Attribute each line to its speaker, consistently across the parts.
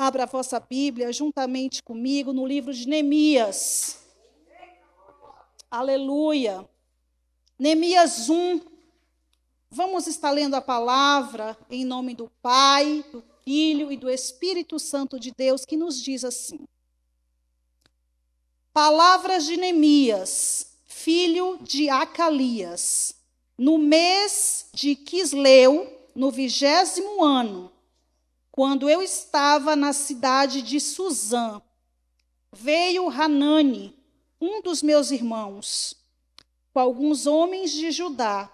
Speaker 1: abra a vossa Bíblia juntamente comigo no livro de Neemias. Aleluia. Neemias 1. Vamos estar lendo a palavra em nome do Pai, do Filho e do Espírito Santo de Deus, que nos diz assim. Palavras de Neemias, filho de Acalias, no mês de Quisleu, no 20º ano, quando eu estava na cidade de Suzã, veio Hanani, um dos meus irmãos, com alguns homens de Judá.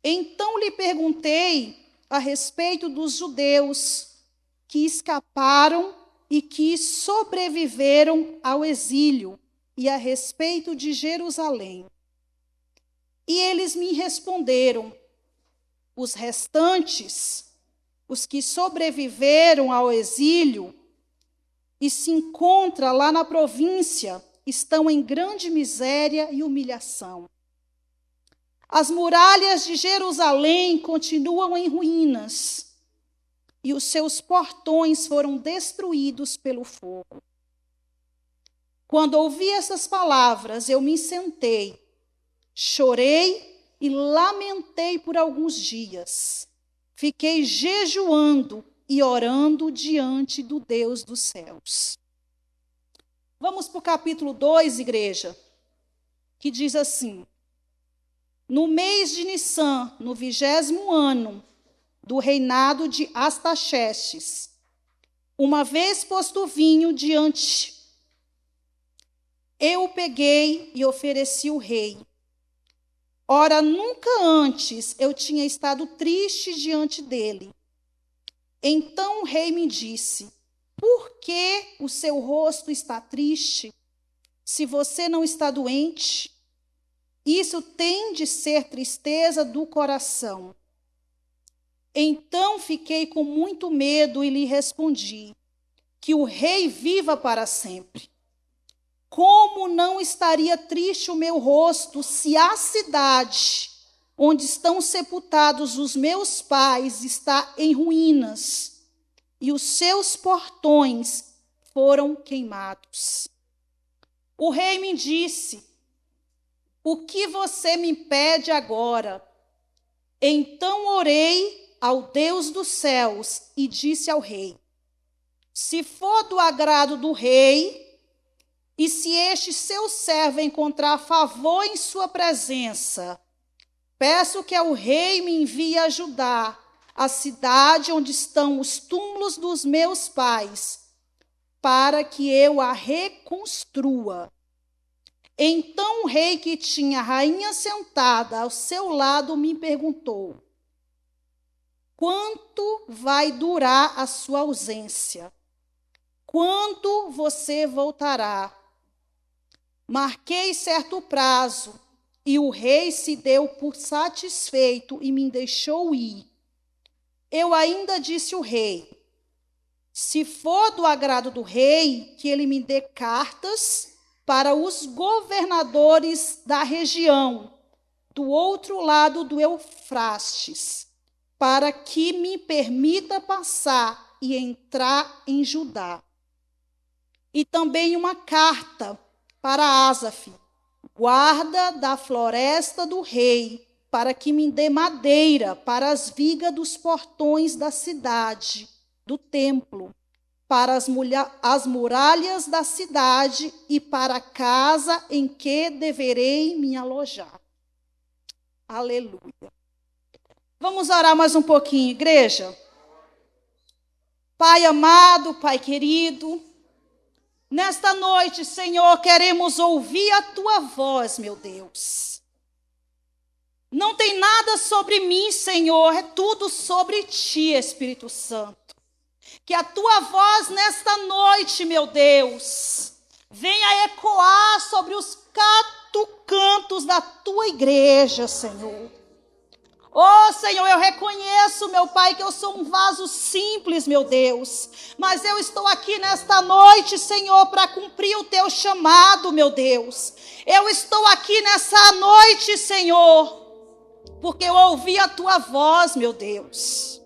Speaker 1: Então lhe perguntei a respeito dos judeus que escaparam e que sobreviveram ao exílio e a respeito de Jerusalém. E eles me responderam: os restantes, os que sobreviveram ao exílio e se encontram lá na província, estão em grande miséria e humilhação. As muralhas de Jerusalém continuam em ruínas, e os seus portões foram destruídos pelo fogo. Quando ouvi essas palavras, eu me sentei, chorei e lamentei por alguns dias. Fiquei jejuando e orando diante do Deus dos céus. Vamos para o capítulo 2, igreja, que diz assim: no mês de Nissan, no 20º ano do reinado de Astaxerxes, uma vez posto o vinho diante, eu o peguei e ofereci ao rei. Ora, nunca antes eu tinha estado triste diante dele. Então o rei me disse: por que o seu rosto está triste, se você não está doente? Isso tem de ser tristeza do coração. Então fiquei com muito medo e lhe respondi: que o rei viva para sempre. Como não estaria triste o meu rosto se a cidade onde estão sepultados os meus pais está em ruínas e os seus portões foram queimados? O rei me disse: o que você me pede agora? Então orei ao Deus dos céus e disse ao rei: se for do agrado do rei, e se este seu servo encontrar favor em sua presença, peço que o rei me envie ajudar a cidade onde estão os túmulos dos meus pais, para que eu a reconstrua. Então o rei, que tinha a rainha sentada ao seu lado, me perguntou: quanto vai durar a sua ausência? Quando você voltará? Marquei certo prazo, e o rei se deu por satisfeito e me deixou ir. Eu ainda disse ao rei: se for do agrado do rei, que ele me dê cartas para os governadores da região, do outro lado do Eufrates, para que me permita passar e entrar em Judá. E também uma carta para Asaf, guarda da floresta do rei, para que me dê madeira para as vigas dos portões da cidade, do templo, para as muralhas da cidade e para a casa em que deverei me alojar. Aleluia. Vamos orar mais um pouquinho, igreja? Pai amado, Pai querido, nesta noite, Senhor, queremos ouvir a Tua voz, meu Deus. Não tem nada sobre mim, Senhor, é tudo sobre Ti, Espírito Santo. Que a Tua voz nesta noite, meu Deus, venha ecoar sobre os 4 cantos da Tua igreja, Senhor. Oh, Senhor, eu reconheço, meu Pai, que eu sou um vaso simples, meu Deus. Mas eu estou aqui nesta noite, Senhor, para cumprir o Teu chamado, meu Deus. Eu estou aqui nessa noite, Senhor, porque eu ouvi a Tua voz, meu Deus.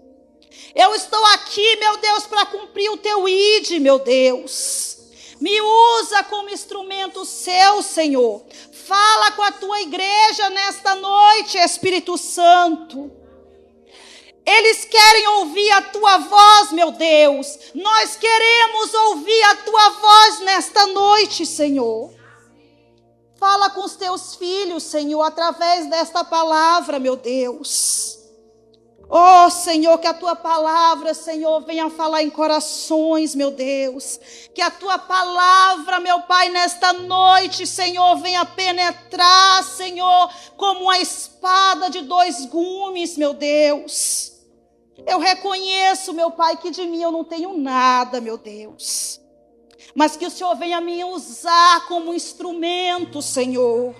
Speaker 1: Eu estou aqui, meu Deus, para cumprir o teu ID, meu Deus. Me usa como instrumento seu, Senhor. Fala com a tua igreja nesta noite, Espírito Santo. Eles querem ouvir a tua voz, meu Deus. Nós queremos ouvir a tua voz nesta noite, Senhor. Fala com os teus filhos, Senhor, através desta palavra, meu Deus. Oh, Senhor, que a tua palavra, Senhor, venha falar em corações, meu Deus. Que a tua palavra, meu Pai, nesta noite, Senhor, venha penetrar, Senhor, como uma espada de 2 gumes, meu Deus. Eu reconheço, meu Pai, que de mim eu não tenho nada, meu Deus. Mas que o Senhor venha me usar como instrumento, Senhor.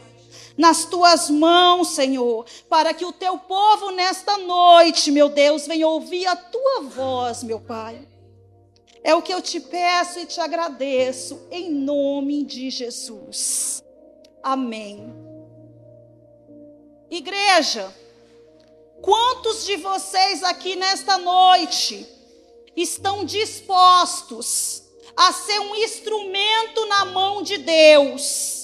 Speaker 1: Nas tuas mãos, Senhor, para que o teu povo nesta noite, meu Deus, venha ouvir a tua voz, meu Pai. É o que eu te peço e te agradeço, em nome de Jesus. Amém. Igreja, quantos de vocês aqui nesta noite estão dispostos a ser um instrumento na mão de Deus?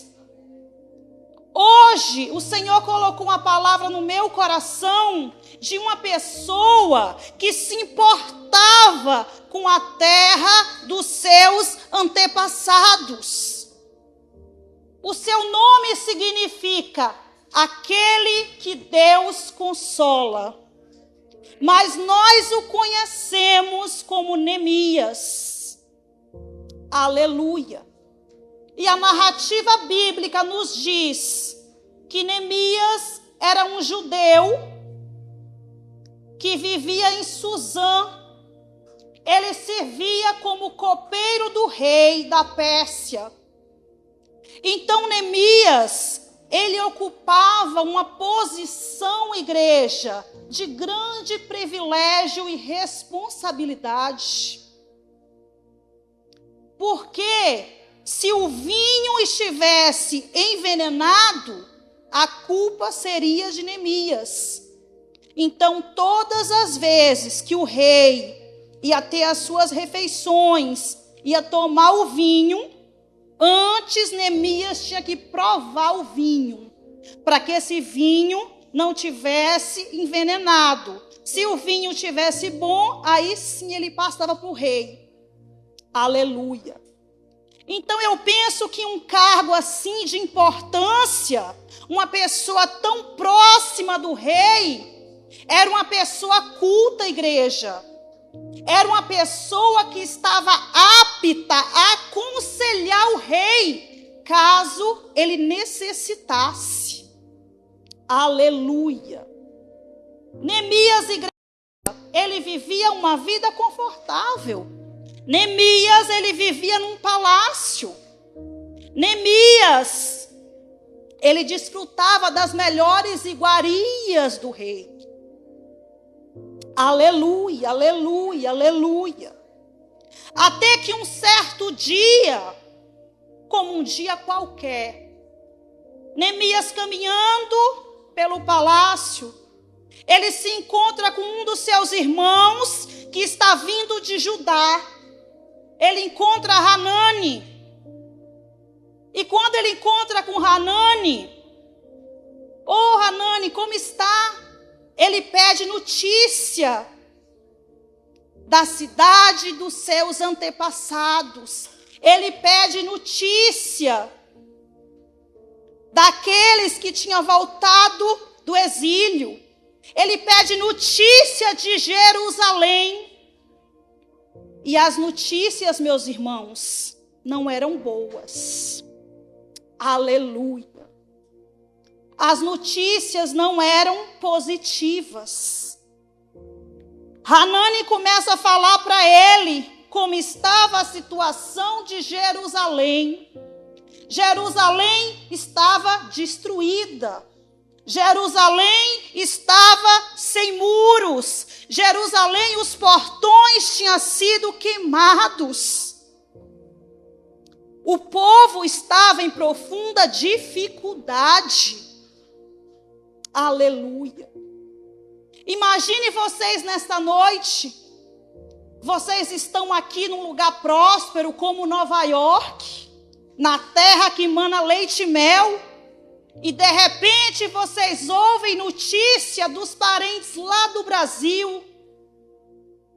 Speaker 1: Hoje, o Senhor colocou uma palavra no meu coração de uma pessoa que se importava com a terra dos seus antepassados. O seu nome significa aquele que Deus consola. Mas nós o conhecemos como Neemias. Aleluia. E a narrativa bíblica nos diz que Neemias era um judeu que vivia em Suzã. Ele servia como copeiro do rei da Pérsia. Então Neemias, ele ocupava uma posição, igreja, de grande privilégio e responsabilidade. Porque se o vinho estivesse envenenado, a culpa seria de Neemias. Então, todas as vezes que o rei ia ter as suas refeições, ia tomar o vinho, antes Neemias tinha que provar o vinho, para que esse vinho não tivesse envenenado. Se o vinho tivesse bom, aí sim ele passava para o rei. Aleluia. Então eu penso que um cargo assim de importância, uma pessoa tão próxima do rei, era uma pessoa culta, igreja. Era uma pessoa que estava apta a aconselhar o rei, caso ele necessitasse. Aleluia. Neemias, igreja, ele vivia uma vida confortável. Neemias, ele vivia num palácio. Neemias, ele desfrutava das melhores iguarias do rei. Aleluia, aleluia, aleluia. Até que um certo dia, como um dia qualquer, Neemias caminhando pelo palácio, ele se encontra com um dos seus irmãos que está vindo de Judá. Ele encontra Hanani. E quando ele encontra com Hanani, "Ô Hanani, como está?" Ele pede notícia da cidade dos seus antepassados. Ele pede notícia daqueles que tinham voltado do exílio. Ele pede notícia de Jerusalém. E as notícias, meus irmãos, não eram boas. Aleluia. As notícias não eram positivas. Hanani começa a falar para ele como estava a situação de Jerusalém. Jerusalém estava destruída. Jerusalém estava sem muros. Jerusalém, os portões tinham sido queimados. O povo estava em profunda dificuldade. Aleluia. Imagine vocês nesta noite, Vocês estão aqui num lugar próspero como Nova York, na terra que emana leite e mel, e de repente vocês ouvem notícia dos parentes lá do Brasil.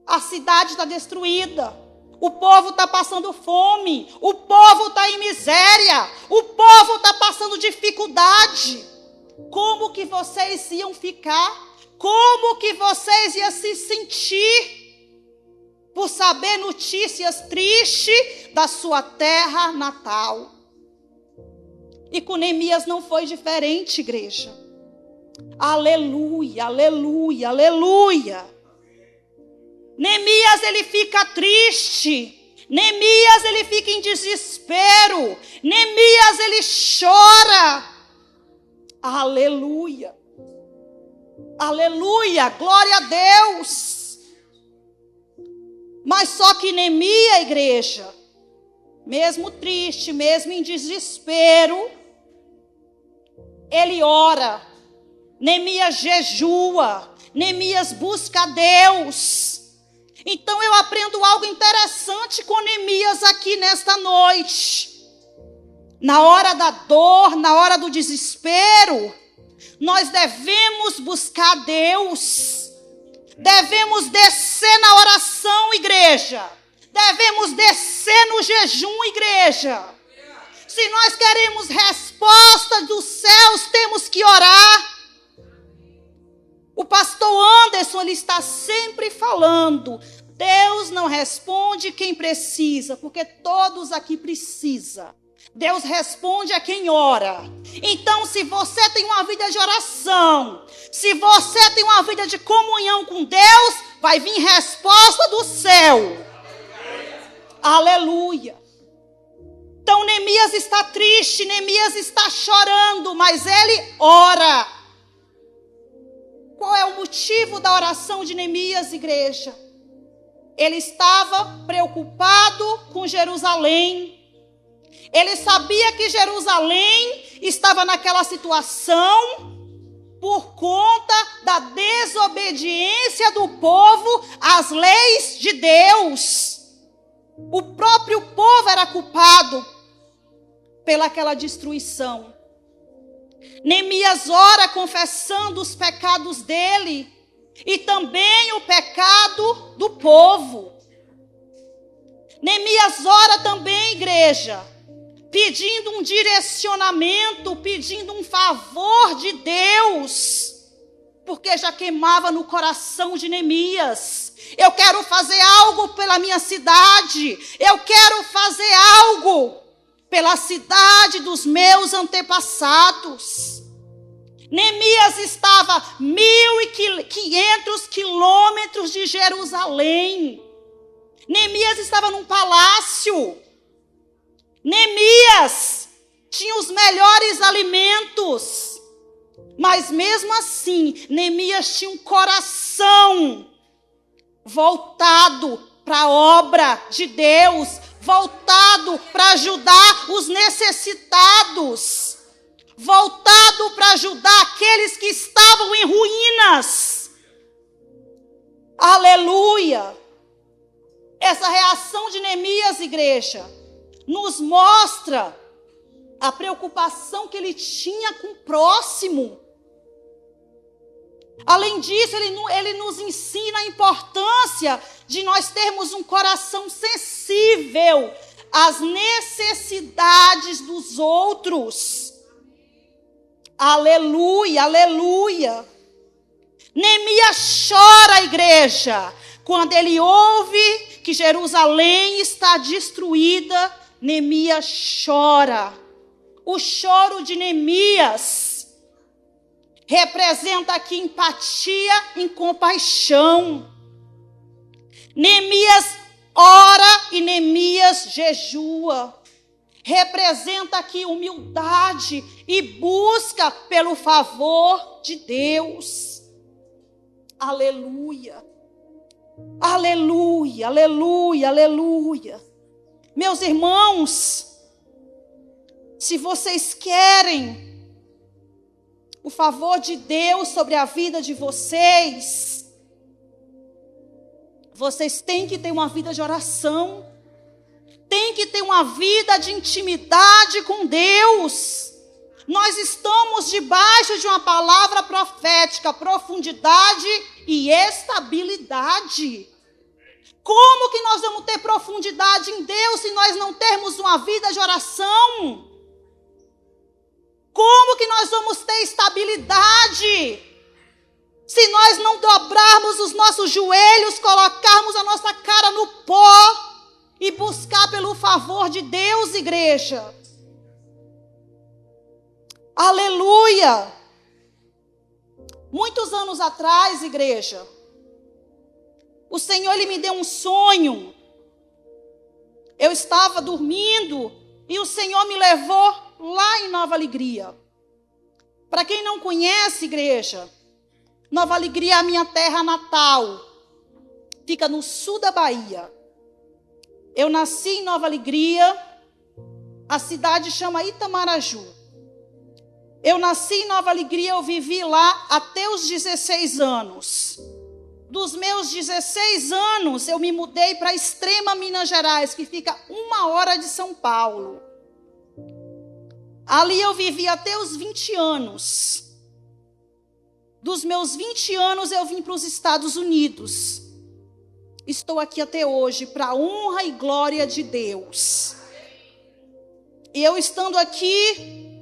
Speaker 1: A cidade está destruída, o povo está passando fome, o povo está em miséria, o povo está passando dificuldade. Como que vocês iam ficar? Como que vocês iam se sentir por saber notícias tristes da sua terra natal? E com Neemias não foi diferente, igreja. Aleluia, aleluia, aleluia. Neemias, ele fica triste. Neemias, ele fica em desespero. Neemias, ele chora. Aleluia. Aleluia, glória a Deus. Mas só que Neemias, igreja, mesmo triste, mesmo em desespero, ele ora. Neemias jejua. Neemias busca a Deus. Então eu aprendo algo interessante com Neemias aqui nesta noite. Na hora da dor, na hora do desespero, nós devemos buscar Deus. Devemos descer na oração, igreja. Devemos descer no jejum, igreja. Se nós queremos resposta dos céus, temos que orar. O pastor Anderson, ele está sempre falando: Deus não responde quem precisa, porque todos aqui precisam. Deus responde a quem ora. Então, se você tem uma vida de oração, se você tem uma vida de comunhão com Deus, vai vir resposta do céu. Aleluia. Então, Neemias está triste, Neemias está chorando, mas ele ora. Qual é o motivo da oração de Neemias, igreja? Ele estava preocupado com Jerusalém. Ele sabia que Jerusalém estava naquela situação por conta da desobediência do povo às leis de Deus. O próprio povo era culpado pelaquela destruição. Neemias ora confessando os pecados dele e também o pecado do povo. Neemias ora também, igreja, pedindo um direcionamento, pedindo um favor de Deus, porque já queimava no coração de Neemias. Eu quero fazer algo pela minha cidade, eu quero fazer algo pela cidade dos meus antepassados. Neemias estava 1.500 quilômetros de Jerusalém. Neemias estava num palácio. Neemias tinha os melhores alimentos. Mas mesmo assim, Neemias tinha um coração voltado para a obra de Deus, voltado para ajudar os necessitados, voltado para ajudar aqueles que estavam em ruínas. Aleluia! Essa reação de Neemias, igreja, nos mostra a preocupação que ele tinha com o próximo. Além disso, ele nos ensina a importância de nós termos um coração sensível às necessidades dos outros. Aleluia, aleluia. Neemias chora, igreja, quando ele ouve que Jerusalém está destruída. Neemias chora. O choro de Neemias representa aqui empatia e compaixão. Neemias ora e Neemias jejua. Representa aqui humildade e busca pelo favor de Deus. Aleluia. Aleluia, aleluia, aleluia. Meus irmãos, se vocês querem o favor de Deus sobre a vida de vocês, Vocês têm que ter uma vida de oração. Tem que ter uma vida de intimidade com Deus. Nós estamos debaixo de uma palavra profética, profundidade e estabilidade. Como que nós vamos ter profundidade em Deus se nós não termos uma vida de oração? Como que nós vamos ter estabilidade se nós não dobrarmos os nossos joelhos, colocarmos a nossa cara no pó e buscar pelo favor de Deus, igreja? Aleluia! Muitos anos atrás, igreja, o Senhor, Ele me deu um sonho. Eu estava dormindo e o Senhor me levou lá em Nova Alegria. Para quem não conhece, igreja, Nova Alegria é a minha terra natal. Fica no sul da Bahia. Eu nasci em Nova Alegria, a cidade chama Itamaraju. Eu nasci em Nova Alegria, eu vivi lá até os 16 anos. Dos meus 16 anos, eu me mudei para Extrema, Minas Gerais, que fica 1 hora de São Paulo. Ali eu vivi até os 20 anos. Dos meus 20 anos, eu vim para os Estados Unidos. Estou aqui até hoje, para a honra e glória de Deus. E eu estando aqui,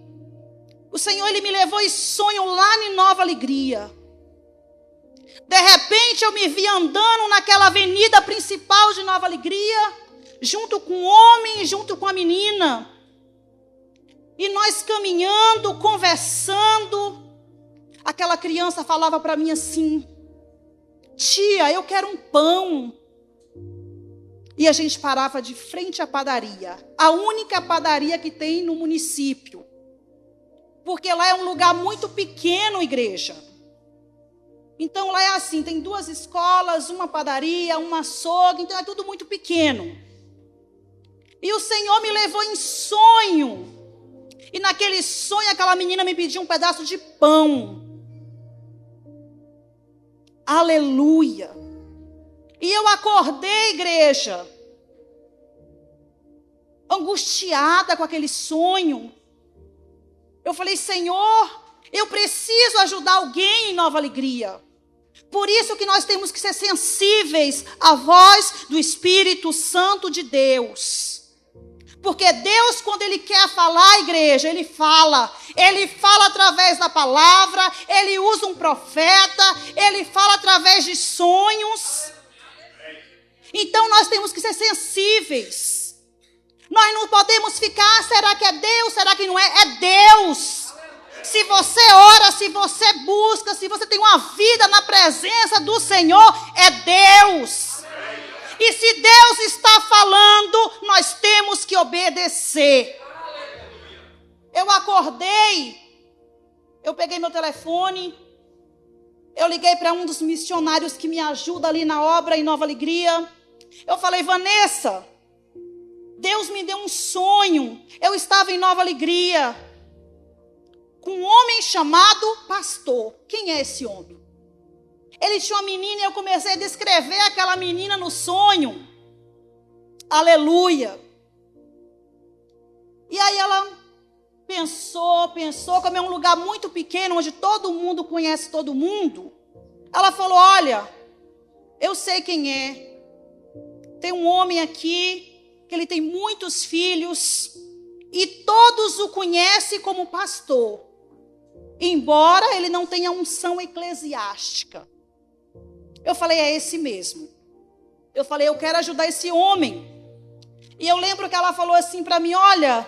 Speaker 1: o Senhor, Ele me levou em sonho lá em Nova Alegria. De repente, eu me vi andando naquela avenida principal de Nova Alegria, junto com o homem e junto com a menina. E nós caminhando, conversando. Aquela criança falava para mim assim: tia, eu quero um pão. E a gente parava de frente à padaria. A única padaria que tem no município. Porque lá é um lugar muito pequeno, igreja. Então lá é assim, tem 2 escolas, uma padaria, uma açougue, então é tudo muito pequeno. E o Senhor me levou em sonho. E naquele sonho, aquela menina me pediu um pedaço de pão. Aleluia. E eu acordei, igreja, angustiada com aquele sonho. Eu falei: Senhor, eu preciso ajudar alguém em Nova Alegria. Por isso que nós temos que ser sensíveis à voz do Espírito Santo de Deus. Porque Deus, quando Ele quer falar, igreja, Ele fala. Ele fala através da palavra, Ele usa um profeta, Ele fala através de sonhos. Então nós temos que ser sensíveis. Nós não podemos ficar: será que é Deus? Será que não é? É Deus. Se você ora, se você busca, se você tem uma vida na presença do Senhor, é Deus. E se Deus está falando, nós temos que obedecer. Eu acordei, eu peguei meu telefone, eu liguei para um dos missionários que me ajuda ali na obra em Nova Alegria. Eu falei: Vanessa, Deus me deu um sonho. Eu estava em Nova Alegria com um homem chamado Pastor. Quem é esse homem? Ele tinha uma menina e eu comecei a descrever aquela menina no sonho. Aleluia. E aí ela pensou, como é um lugar muito pequeno, onde todo mundo conhece todo mundo. Ela falou: olha, eu sei quem é. Tem um homem aqui, que ele tem muitos filhos, e todos o conhecem como pastor. Embora ele não tenha unção eclesiástica. Eu falei: é esse mesmo. Eu falei: eu quero ajudar esse homem. E eu lembro que ela falou assim para mim: olha,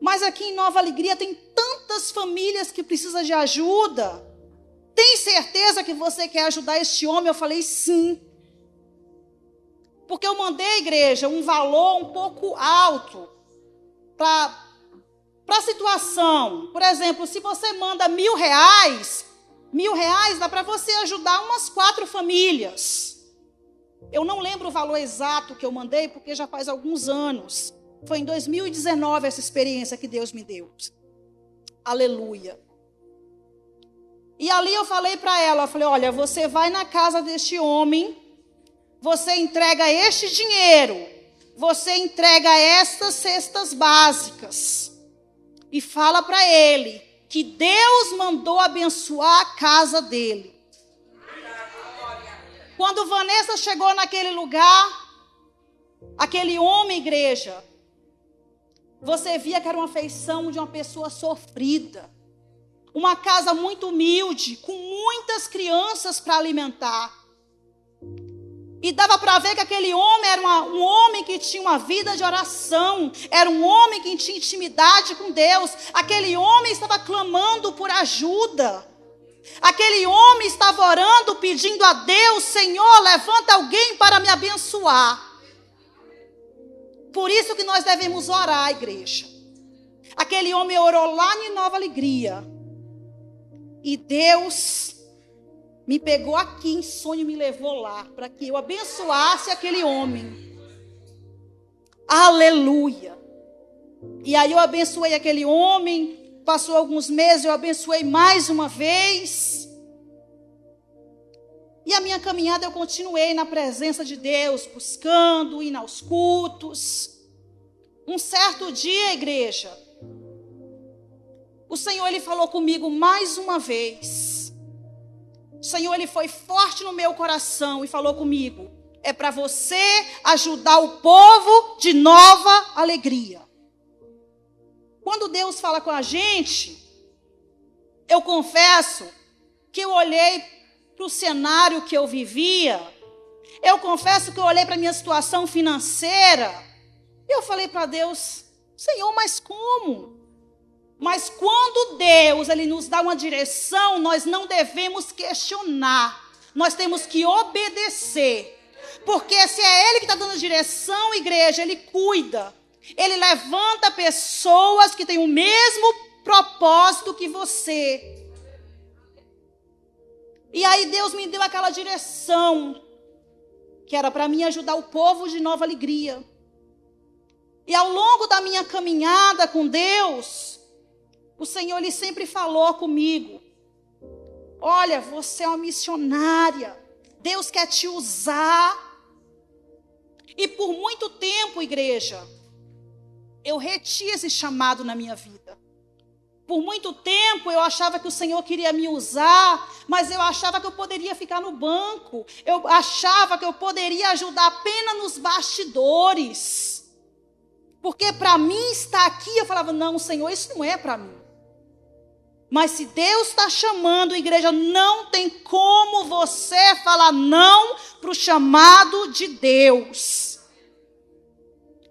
Speaker 1: mas aqui em Nova Alegria tem tantas famílias que precisam de ajuda. Tem certeza que você quer ajudar este homem? Eu falei: sim. Porque eu mandei à igreja um valor um pouco alto para a situação. Por exemplo, se você manda R$1.000, R$1.000 dá para você ajudar umas 4 famílias. Eu não lembro o valor exato que eu mandei, porque já faz alguns anos. Foi em 2019 essa experiência que Deus me deu. Aleluia. E ali eu falei para ela, eu falei: olha, você vai na casa deste homem você entrega este dinheiro, você entrega estas cestas básicas e fala para ele que Deus mandou abençoar a casa dele. Quando Vanessa chegou naquele lugar, aquele homem, igreja, você via que era uma feição de uma pessoa sofrida. Uma casa muito humilde, com muitas crianças para alimentar. E dava para ver que aquele homem era um homem que tinha uma vida de oração. Era um homem que tinha intimidade com Deus. Aquele homem estava clamando por ajuda. Aquele homem estava orando, pedindo a Deus: Senhor, levanta alguém para me abençoar. Por isso que nós devemos orar, igreja. Aquele homem orou lá em Nova Alegria. E Deus me pegou aqui em sonho e me levou lá, para que eu abençoasse aquele homem. Aleluia. E aí eu abençoei aquele homem, passou alguns meses, eu abençoei mais uma vez. E a minha caminhada eu continuei na presença de Deus, buscando, indo aos cultos. Um certo dia, igreja, o Senhor, Ele falou comigo mais uma vez. O Senhor, Ele foi forte no meu coração e falou comigo: é para você ajudar o povo de Nova Alegria. Quando Deus fala com a gente, eu confesso que eu olhei para o cenário que eu vivia, eu confesso que eu olhei para a minha situação financeira, e eu falei para Deus: Senhor, mas como? Mas quando Deus, Ele nos dá uma direção, nós não devemos questionar. Nós temos que obedecer. Porque se é Ele que está dando a direção, igreja, Ele cuida. Ele levanta pessoas que têm o mesmo propósito que você. E aí Deus me deu aquela direção, que era para mim ajudar o povo de Nova Alegria. E ao longo da minha caminhada com Deus, o Senhor, Ele sempre falou comigo: olha, você é uma missionária, Deus quer te usar. E por muito tempo, igreja, eu reti esse chamado na minha vida. Por muito tempo eu achava que o Senhor queria me usar, mas eu achava que eu poderia ficar no banco. Eu achava que eu poderia ajudar apenas nos bastidores. Porque para mim estar aqui, eu falava: não, Senhor, isso não é para mim. Mas se Deus está chamando, igreja, não tem como você falar não para o chamado de Deus.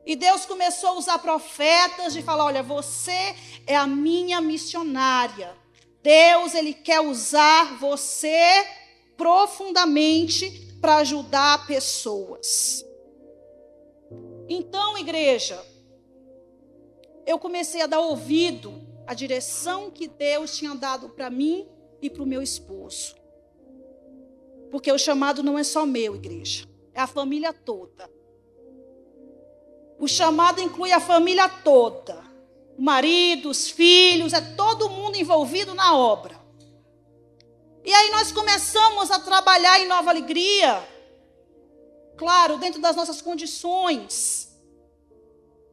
Speaker 1: E Deus começou a usar profetas e falar: olha, você é a minha missionária. Deus, Ele quer usar você profundamente para ajudar pessoas. Então, igreja, eu comecei a dar ouvido à direção que Deus tinha dado para mim e para o meu esposo. Porque o chamado não é só meu, igreja, é a família toda. O chamado inclui a família toda. O marido, os filhos, é todo mundo envolvido na obra. E aí nós começamos a trabalhar em Nova Alegria, claro, dentro das nossas condições.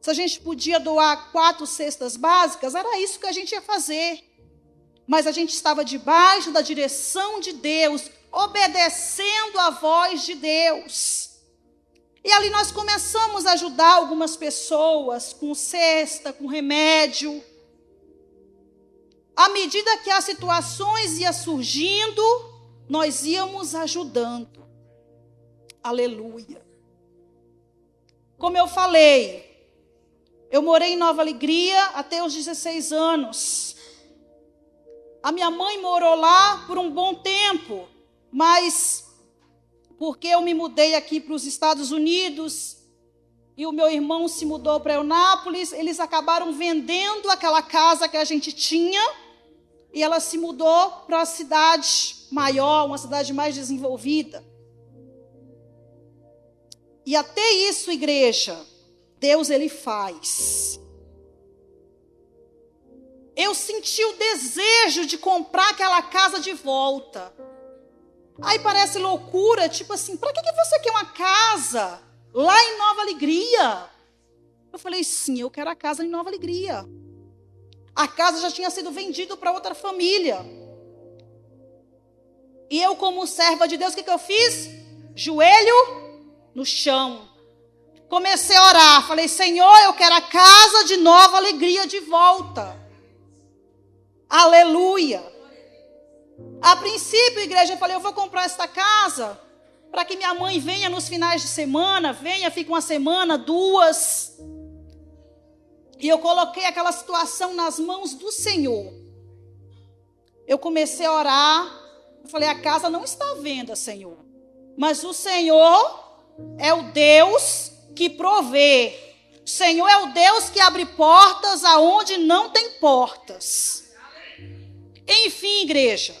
Speaker 1: Se a gente podia doar 4 cestas básicas, era isso que a gente ia fazer. Mas a gente estava debaixo da direção de Deus, obedecendo a voz de Deus. E ali nós começamos a ajudar algumas pessoas com cesta, com remédio. À medida que as situações iam surgindo, nós íamos ajudando. Aleluia. Como eu falei, eu morei em Nova Alegria até os 16 anos. A minha mãe morou lá por um bom tempo, mas porque eu me mudei aqui para os Estados Unidos e o meu irmão se mudou para Eunápolis, eles acabaram vendendo aquela casa que a gente tinha e ela se mudou para uma cidade maior, uma cidade mais desenvolvida. E até isso, igreja, Deus, Ele faz. Eu senti o desejo de comprar aquela casa de volta. Aí parece loucura, tipo assim, para que você quer uma casa lá em Nova Alegria? Eu falei, sim, eu quero a casa em Nova Alegria. A casa já tinha sido vendida para outra família. E eu, como serva de Deus, o que eu fiz? Joelho no chão. Comecei a orar. Falei, Senhor, eu quero a casa de Nova Alegria de volta. Aleluia. A princípio, igreja, eu falei, eu vou comprar esta casa para que minha mãe venha nos finais de semana, fique uma semana, 2. E eu coloquei aquela situação nas mãos do Senhor. Eu comecei a orar. Eu falei, a casa não está à venda, Senhor. Mas o Senhor é o Deus que provê. O Senhor é o Deus que abre portas aonde não tem portas. Enfim, igreja,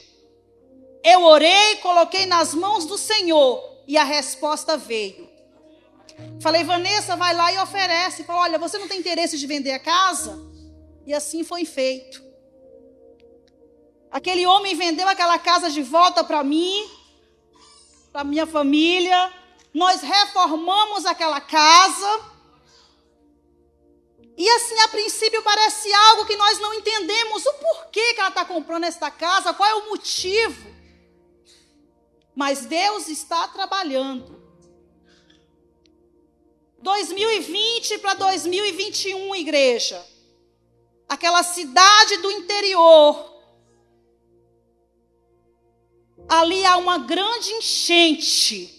Speaker 1: eu orei, coloquei nas mãos do Senhor e a resposta veio. Falei, Vanessa, vai lá e oferece. Falei, olha, você não tem interesse de vender a casa? E assim foi feito. Aquele homem vendeu aquela casa de volta para mim, para minha família. Nós reformamos aquela casa. E assim, a princípio, parece algo que nós não entendemos. O porquê que ela está comprando esta casa, qual é o motivo. Mas Deus está trabalhando. 2020 para 2021, igreja. Aquela cidade do interior. Ali há uma grande enchente.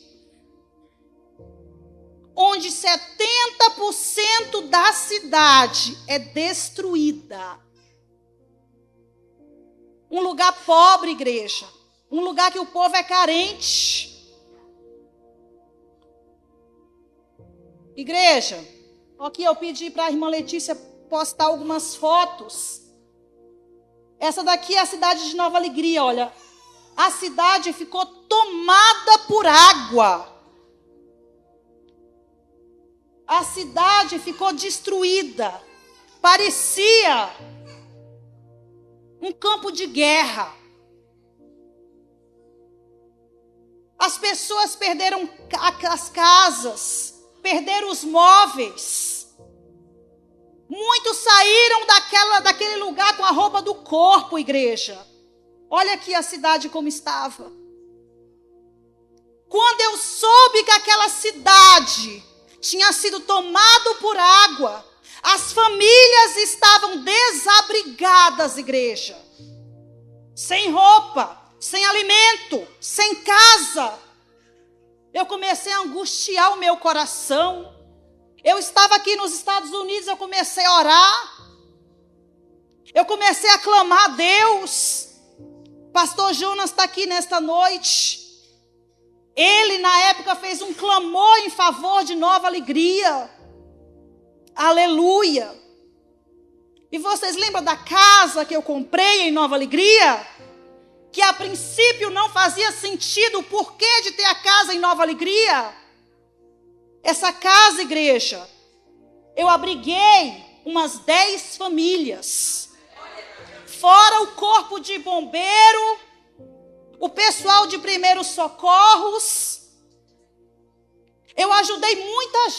Speaker 1: Onde 70% da cidade é destruída. Um lugar pobre, igreja. Um lugar que o povo é carente. Igreja, aqui eu pedi para a irmã Letícia postar algumas fotos. Essa daqui é a cidade de Nova Alegria, olha. A cidade ficou tomada por água. A cidade ficou destruída. Parecia um campo de guerra. As pessoas perderam as casas, perderam os móveis. Muitos saíram daquele lugar com a roupa do corpo, igreja. Olha aqui a cidade como estava. Quando eu soube que aquela cidade tinha sido tomado por água, as famílias estavam desabrigadas, igreja. Sem roupa, sem alimento, sem casa. Eu comecei a angustiar o meu coração. Eu estava aqui nos Estados Unidos, eu comecei a orar. Eu comecei a clamar a Deus. Pastor Jonas está aqui nesta noite. Ele, na época, fez um clamor em favor de Nova Alegria. Aleluia. E vocês lembram da casa que eu comprei em Nova Alegria? Que a princípio não fazia sentido o porquê de ter a casa em Nova Alegria. Essa casa, igreja, eu abriguei umas 10 famílias. Fora o corpo de bombeiro, o pessoal de primeiros socorros. Eu ajudei muita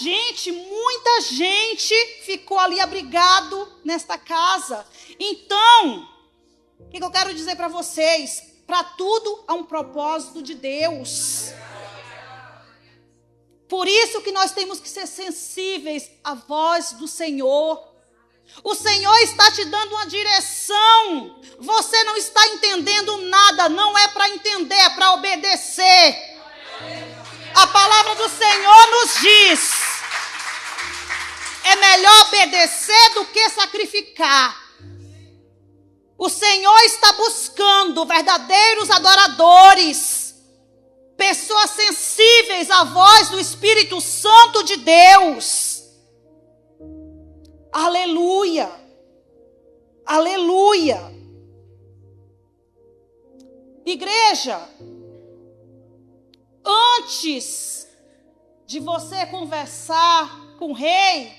Speaker 1: gente ficou ali abrigado nesta casa. Então, o que eu quero dizer para vocês? Para tudo há um propósito de Deus. Por isso que nós temos que ser sensíveis à voz do Senhor. O Senhor está te dando uma direção. Você não está entendendo nada. Não é para entender, é para obedecer. A palavra do Senhor nos diz: é melhor obedecer do que sacrificar. O Senhor está buscando verdadeiros adoradores, pessoas sensíveis à voz do Espírito Santo de Deus. Aleluia, aleluia. Igreja, antes de você conversar com o rei,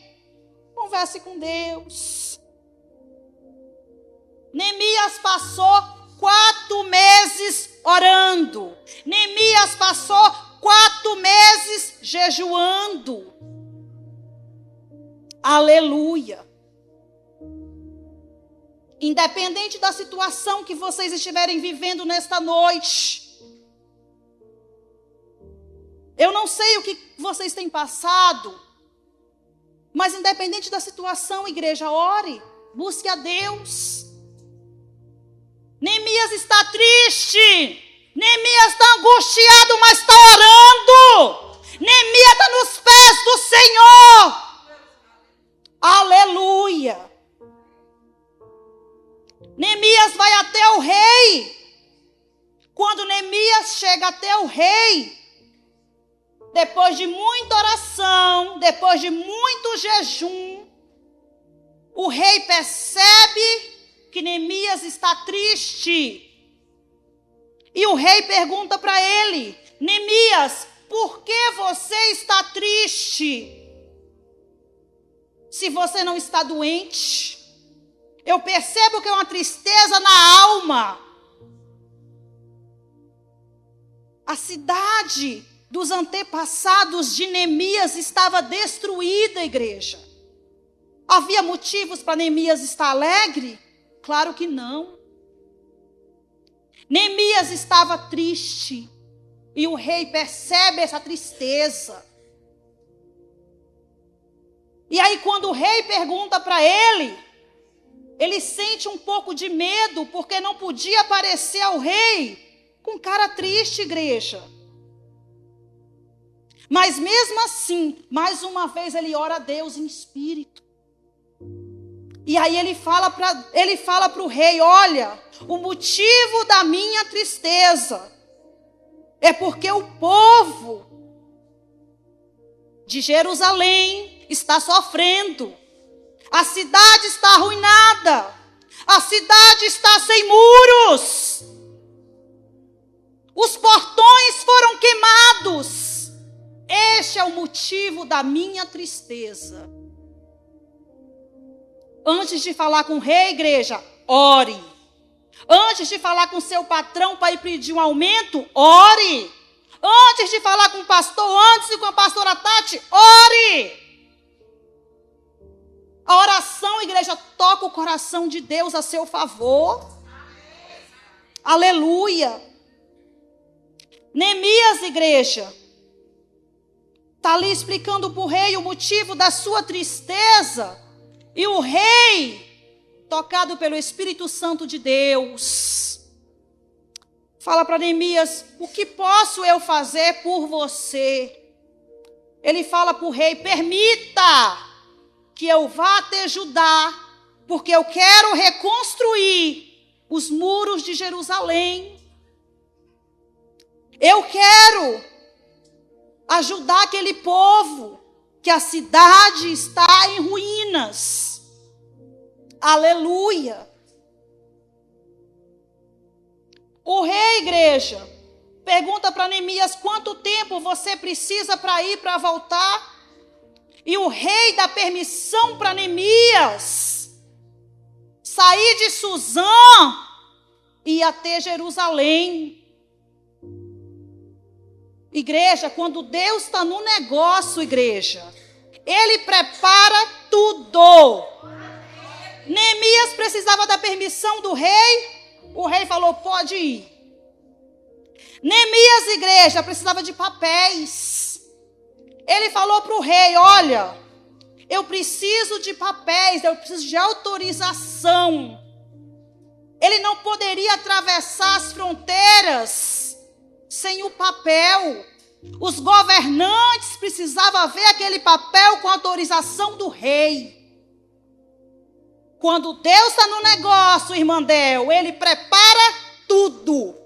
Speaker 1: converse com Deus. Neemias passou 4 meses orando. Neemias passou 4 meses jejuando. Aleluia. Independente da situação que vocês estiverem vivendo nesta noite, eu não sei o que vocês têm passado, mas independente da situação, igreja, ore, busque a Deus. Neemias está triste, Neemias está angustiado, mas está orando. Neemias está nos pés do Senhor. Aleluia. Neemias vai até o rei. Quando Neemias chega até o rei, depois de muita oração, depois de muito jejum, o rei percebe que Neemias está triste. E o rei pergunta para ele: Neemias, por que você está triste? Se você não está doente? Eu percebo que é uma tristeza na alma. A cidade dos antepassados de Neemias estava destruída, igreja. Havia motivos para Neemias estar alegre? Claro que não. Neemias estava triste. E o rei percebe essa tristeza. E aí quando o rei pergunta para ele, ele sente um pouco de medo, porque não podia aparecer ao rei com cara triste, igreja. Mas mesmo assim, mais uma vez ele ora a Deus em espírito. E aí ele fala para o rei: olha, o motivo da minha tristeza é porque o povo de Jerusalém está sofrendo. A cidade está arruinada. A cidade está sem muros. Os portões foram queimados. Este é o motivo da minha tristeza. Antes de falar com o rei, igreja, ore. Antes de falar com seu patrão para ir pedir um aumento, ore. Antes de falar com o pastor, antes de com a pastora Tati, ore. A oração, igreja, toca o coração de Deus a seu favor. Aleluia. Neemias, igreja, está ali explicando para o rei o motivo da sua tristeza. E o rei, tocado pelo Espírito Santo de Deus, fala para Neemias: o que posso eu fazer por você? Ele fala para o rei: permita que eu vá te ajudar, porque eu quero reconstruir os muros de Jerusalém. Eu quero ajudar aquele povo, que a cidade está em ruínas. Aleluia. O rei, igreja, pergunta para Neemias: quanto tempo você precisa para ir, para voltar? E o rei dá permissão para Neemias sair de Suzã e ir até Jerusalém. Igreja, quando Deus está no negócio, igreja, Ele prepara tudo. Neemias precisava da permissão do rei. O rei falou: pode ir. Neemias, igreja, precisava de papéis. Ele falou para o rei: olha, eu preciso de papéis, eu preciso de autorização. Ele não poderia atravessar as fronteiras sem o papel. Os governantes precisavam ver aquele papel com autorização do rei. Quando Deus está no negócio, irmã Del, Ele prepara tudo.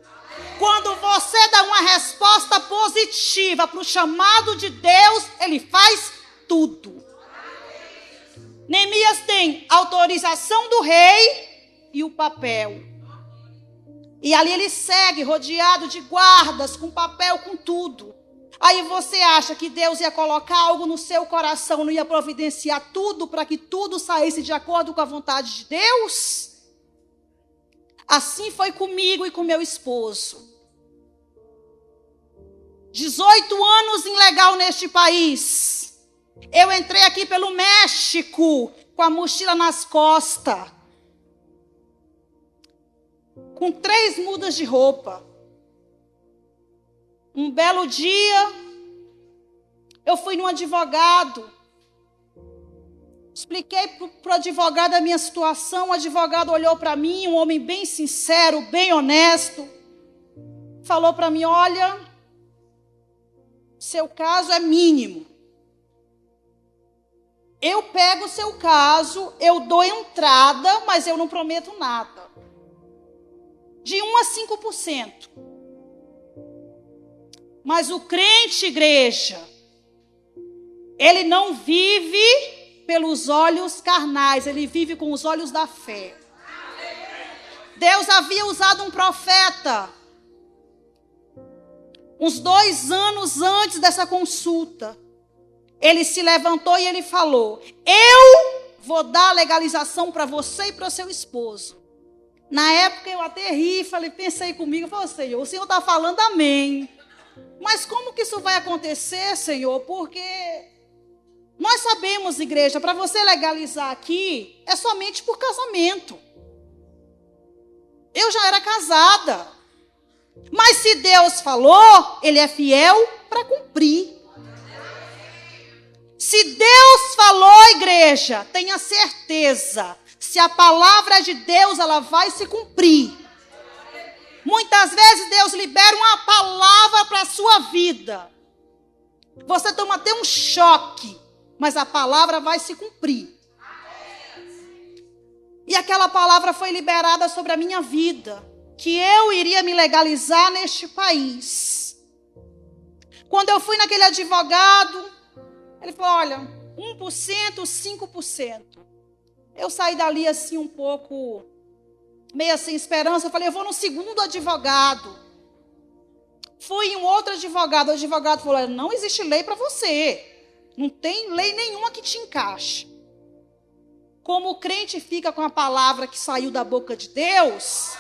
Speaker 1: Quando você dá uma resposta positiva para o chamado de Deus, Ele faz tudo. Neemias tem autorização do rei e o papel. E ali ele segue rodeado de guardas, com papel, com tudo. Aí você acha que Deus ia colocar algo no seu coração, não ia providenciar tudo para que tudo saísse de acordo com a vontade de Deus? Assim foi comigo e com meu esposo. 18 anos ilegal neste país. Eu entrei aqui pelo México com a mochila nas costas, com 3 mudas de roupa. Um belo dia, eu fui num advogado. Expliquei para o advogado a minha situação. O advogado olhou para mim, um homem bem sincero, bem honesto. Falou para mim: olha, seu caso é mínimo. Eu pego o seu caso, eu dou entrada, mas eu não prometo nada. De 1 a 5%. Mas o crente, igreja, ele não vive pelos olhos carnais, ele vive com os olhos da fé. Deus havia usado um profeta uns 2 anos antes dessa consulta. Ele se levantou e ele falou: eu vou dar a legalização para você e para o seu esposo. Na época eu até ri, pensei comigo, falei: Senhor, o Senhor está falando amém. Mas como que isso vai acontecer, Senhor? Porque nós sabemos, igreja, para você legalizar aqui, é somente por casamento. Eu já era casada. Mas se Deus falou, Ele é fiel para cumprir. Se Deus falou, igreja, tenha certeza. Se a palavra de Deus, ela vai se cumprir. Muitas vezes Deus libera uma palavra para a sua vida. Você toma até um choque, mas a palavra vai se cumprir. E aquela palavra foi liberada sobre a minha vida, que eu iria me legalizar neste país. Quando eu fui naquele advogado, ele falou: olha, 1%, 5%. Eu saí dali assim um pouco, meio sem esperança. Eu falei: eu vou no segundo advogado. Fui em um outro advogado. O advogado falou: olha, não existe lei para você. Não tem lei nenhuma que te encaixe. Como o crente fica com a palavra que saiu da boca de Deus,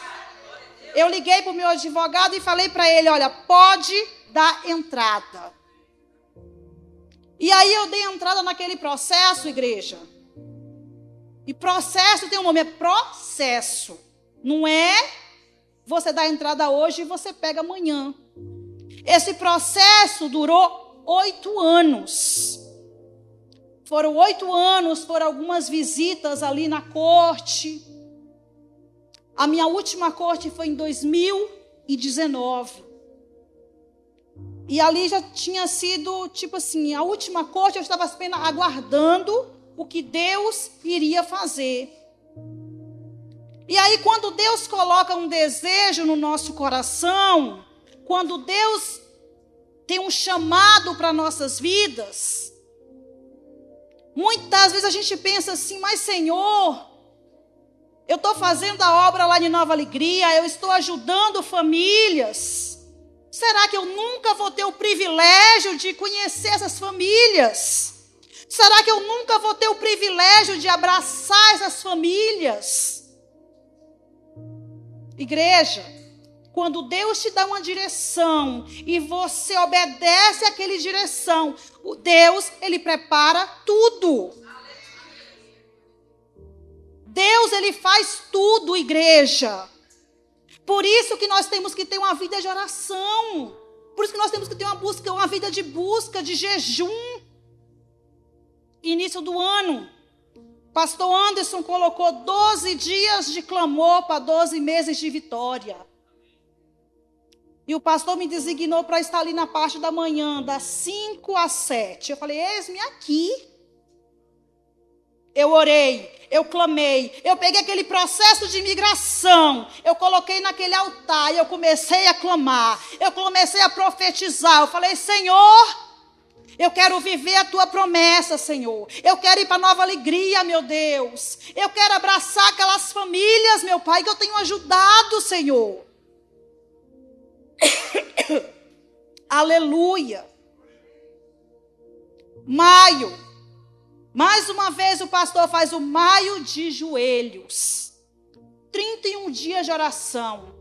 Speaker 1: eu liguei para o meu advogado e falei para ele: olha, pode dar entrada. E aí eu dei entrada naquele processo, igreja. E processo tem um nome, é processo. Não é você dar entrada hoje e você pega amanhã. Esse processo durou 8 anos. Foram 8 anos, foram algumas visitas ali na corte. A minha última corte foi em 2019. E ali já tinha sido, tipo assim, a última corte eu estava apenas aguardando o que Deus iria fazer. E aí quando Deus coloca um desejo no nosso coração, quando Deus tem um chamado para nossas vidas, muitas vezes a gente pensa assim: mas Senhor, eu estou fazendo a obra lá de Nova Alegria, eu estou ajudando famílias. Será que eu nunca vou ter o privilégio de conhecer essas famílias? Será que eu nunca vou ter o privilégio de abraçar essas famílias? Igreja, quando Deus te dá uma direção e você obedece àquela direção, Deus, Ele prepara tudo. Deus, Ele faz tudo, igreja. Por isso que nós temos que ter uma vida de oração. Por isso que nós temos que ter uma vida de busca, de jejum. Início do ano, pastor Anderson colocou 12 dias de clamor para 12 meses de vitória. E o pastor me designou para estar ali na parte da manhã, das 5 às 7. Eu falei: eis-me aqui. Eu orei, eu clamei, eu peguei aquele processo de imigração, eu coloquei naquele altar e eu comecei a clamar, eu comecei a profetizar. Eu falei: Senhor, eu quero viver a tua promessa, Senhor. Eu quero ir para Nova Alegria, meu Deus. Eu quero abraçar aquelas famílias, meu Pai, que eu tenho ajudado, Senhor. Aleluia. Maio. Mais uma vez o pastor faz o maio de joelhos. 31 dias de oração.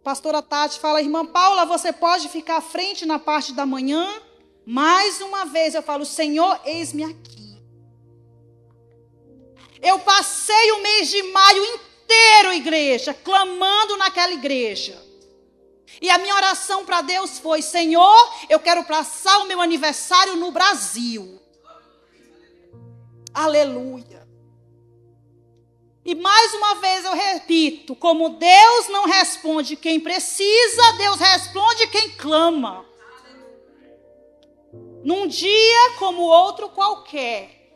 Speaker 1: Pastora Tati fala, irmã Paula, você pode ficar à frente na parte da manhã? Mais uma vez eu falo, Senhor, eis-me aqui. Eu passei o mês de maio inteiro, igreja, clamando naquela igreja. E a minha oração para Deus foi, Senhor, eu quero passar o meu aniversário no Brasil. Aleluia. E mais uma vez eu repito, como Deus não responde quem precisa, Deus responde quem clama. Num dia como outro qualquer,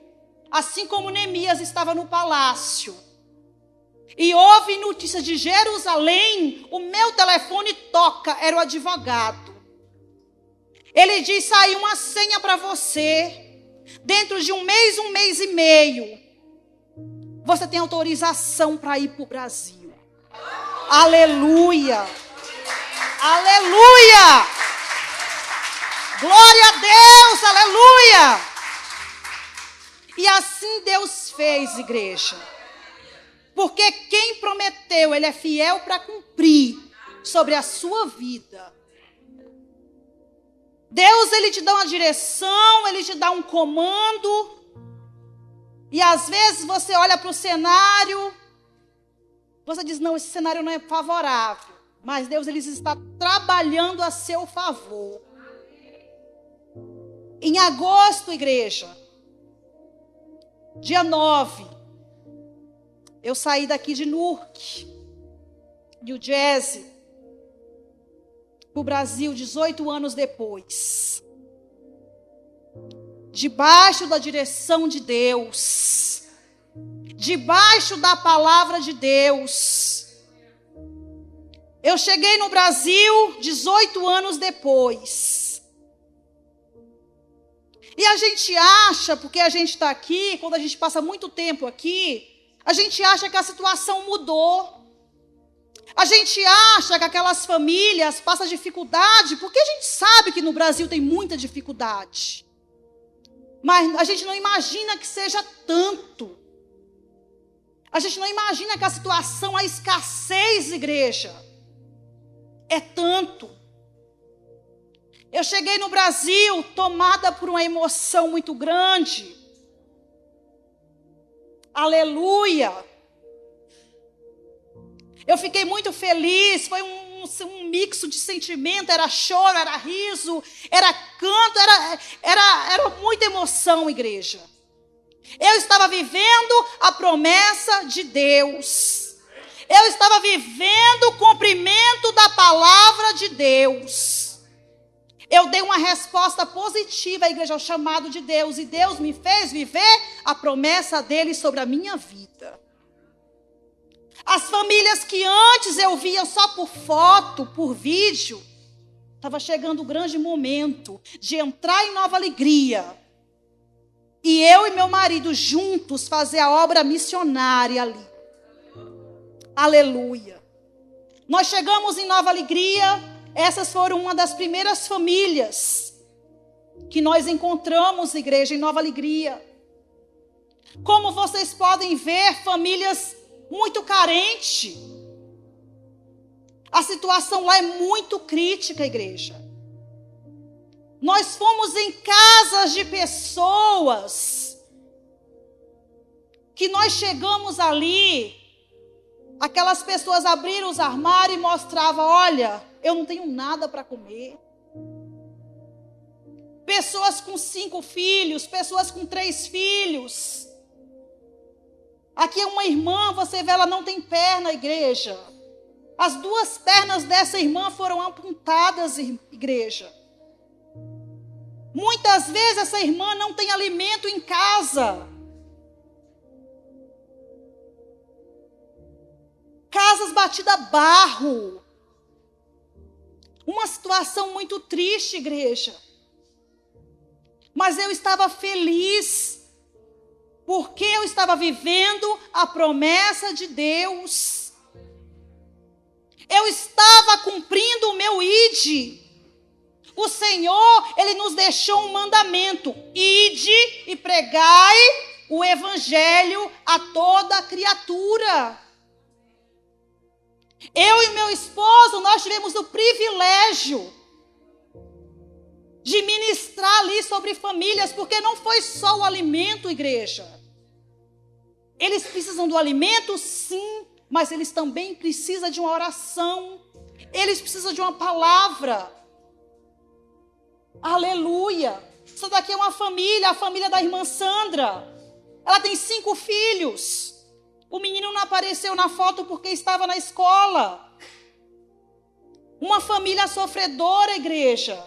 Speaker 1: assim como Neemias estava no palácio, e houve notícias de Jerusalém, o meu telefone toca, era o advogado. Ele diz, saiu uma senha para você, dentro de um mês e meio, você tem autorização para ir para o Brasil. Aleluia! Aleluia! Glória a Deus! Aleluia! E assim Deus fez, igreja. Porque quem prometeu, Ele é fiel para cumprir sobre a sua vida. Deus, Ele te dá uma direção, Ele te dá um comando. E às vezes você olha para o cenário, você diz, não, esse cenário não é favorável. Mas Deus, Ele está trabalhando a seu favor. Em agosto, igreja, dia 9, eu saí daqui de Newark, New Jersey, para o Brasil 18 anos depois. Debaixo da direção de Deus, debaixo da palavra de Deus. Eu cheguei no Brasil 18 anos depois. E a gente acha, porque a gente está aqui, quando a gente passa muito tempo aqui, a gente acha que a situação mudou. A gente acha que aquelas famílias passam dificuldade, porque a gente sabe que no Brasil tem muita dificuldade. Mas a gente não imagina que seja tanto. A gente não imagina que a situação, a escassez, igreja, é tanto. Eu cheguei no Brasil tomada por uma emoção muito grande. Aleluia! Eu fiquei muito feliz, foi um mixo de sentimento, era choro, era riso, era canto, era muita emoção, igreja. Eu estava vivendo a promessa de Deus. Eu estava vivendo o cumprimento da palavra de Deus. Eu dei uma resposta positiva à igreja, ao chamado de Deus. E Deus me fez viver a promessa dele sobre a minha vida. As famílias que antes eu via só por foto, por vídeo, estava chegando o grande momento de entrar em Nova Alegria. E eu e meu marido juntos fazer a obra missionária ali. Aleluia. Nós chegamos em Nova Alegria, essas foram uma das primeiras famílias que nós encontramos, igreja, em Nova Alegria. Como vocês podem ver, famílias muito carentes. A situação lá é muito crítica, igreja. Nós fomos em casas de pessoas que nós chegamos ali, aquelas pessoas abriram os armários e mostravam, olha, eu não tenho nada para comer. Pessoas com 5 filhos, pessoas com 3 filhos. Aqui é uma irmã, você vê, ela não tem perna, igreja. As 2 pernas dessa irmã foram amputadas, igreja. Muitas vezes essa irmã não tem alimento em casa. Casas batidas a barro. Uma situação muito triste, igreja. Mas eu estava feliz, porque eu estava vivendo a promessa de Deus. Eu estava cumprindo o meu ide. O Senhor, Ele nos deixou um mandamento. Ide e pregai o evangelho a toda criatura. Eu e meu esposo, nós tivemos o privilégio de ministrar ali sobre famílias, porque não foi só o alimento, igreja. Eles precisam do alimento, sim, mas eles também precisam de uma oração. Eles precisam de uma palavra. Aleluia. Isso daqui é uma família, a família da irmã Sandra. Ela tem 5 filhos. O menino não apareceu na foto porque estava na escola. Uma família sofredora, igreja.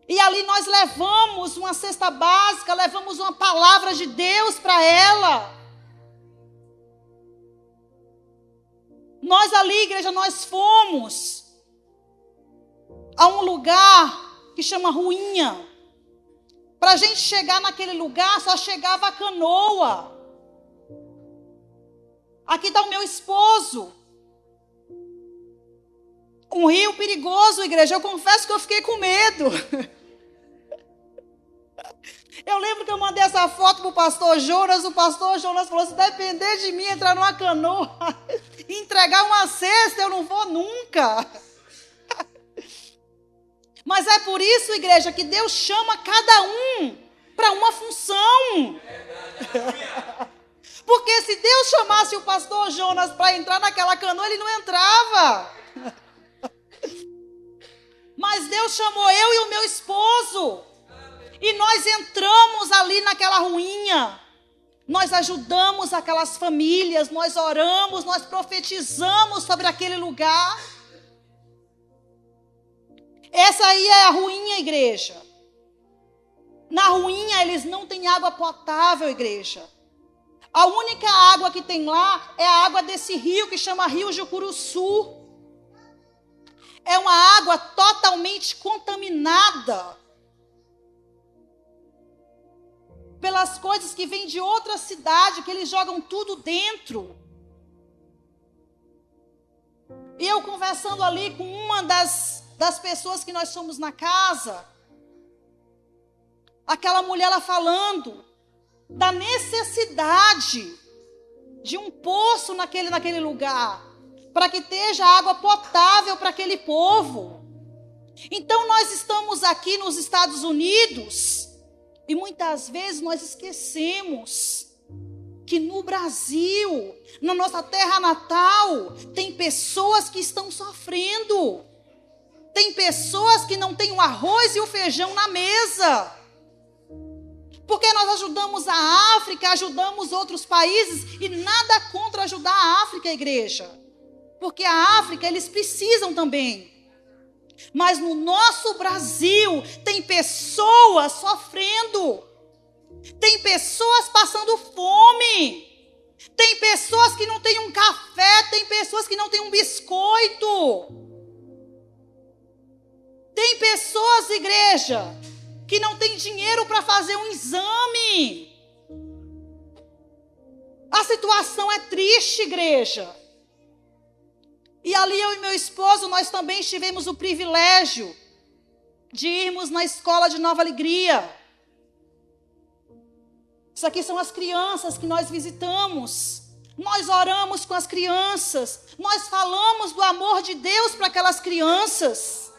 Speaker 1: E ali nós levamos uma cesta básica, levamos uma palavra de Deus para ela. Nós ali, igreja, nós fomos a um lugar que chama Ruinha. Para a gente chegar naquele lugar, só chegava a canoa. Aqui está o meu esposo. Um rio perigoso, igreja. Eu confesso que eu fiquei com medo. Eu lembro que eu mandei essa foto para o pastor Jonas. O pastor Jonas falou: se depender de mim entrar numa canoa e entregar uma cesta, eu não vou nunca. Mas é por isso, igreja, que Deus chama cada um para uma função. Porque se Deus chamasse o pastor Jonas para entrar naquela canoa, ele não entrava. Mas Deus chamou eu e o meu esposo. E nós entramos ali naquela ruinha. Nós ajudamos aquelas famílias, nós oramos, nós profetizamos sobre aquele lugar. Essa aí é a ruinha, igreja. Na ruinha eles não têm água potável, igreja. A única água que tem lá é a água desse rio que chama Rio Jucuruçu. É uma água totalmente contaminada pelas coisas que vêm de outra cidade, que eles jogam tudo dentro. E eu conversando ali com uma das pessoas que nós somos na casa, aquela mulher ela falando da necessidade de um poço naquele lugar, para que esteja água potável para aquele povo. Então nós estamos aqui nos Estados Unidos e muitas vezes nós esquecemos que no Brasil, na nossa terra natal, tem pessoas que estão sofrendo. Tem pessoas que não têm o arroz e o feijão na mesa. Porque nós ajudamos a África, ajudamos outros países, e nada contra ajudar a África, igreja. Porque a África, eles precisam também. Mas no nosso Brasil, tem pessoas sofrendo. Tem pessoas passando fome. Tem pessoas que não têm um café, tem pessoas que não têm um biscoito. Tem pessoas, igreja, que não têm dinheiro para fazer um exame. A situação é triste, igreja. E ali eu e meu esposo, nós também tivemos o privilégio de irmos na escola de Nova Alegria. Isso aqui são as crianças que nós visitamos. Nós oramos com as crianças. Nós falamos do amor de Deus para aquelas crianças.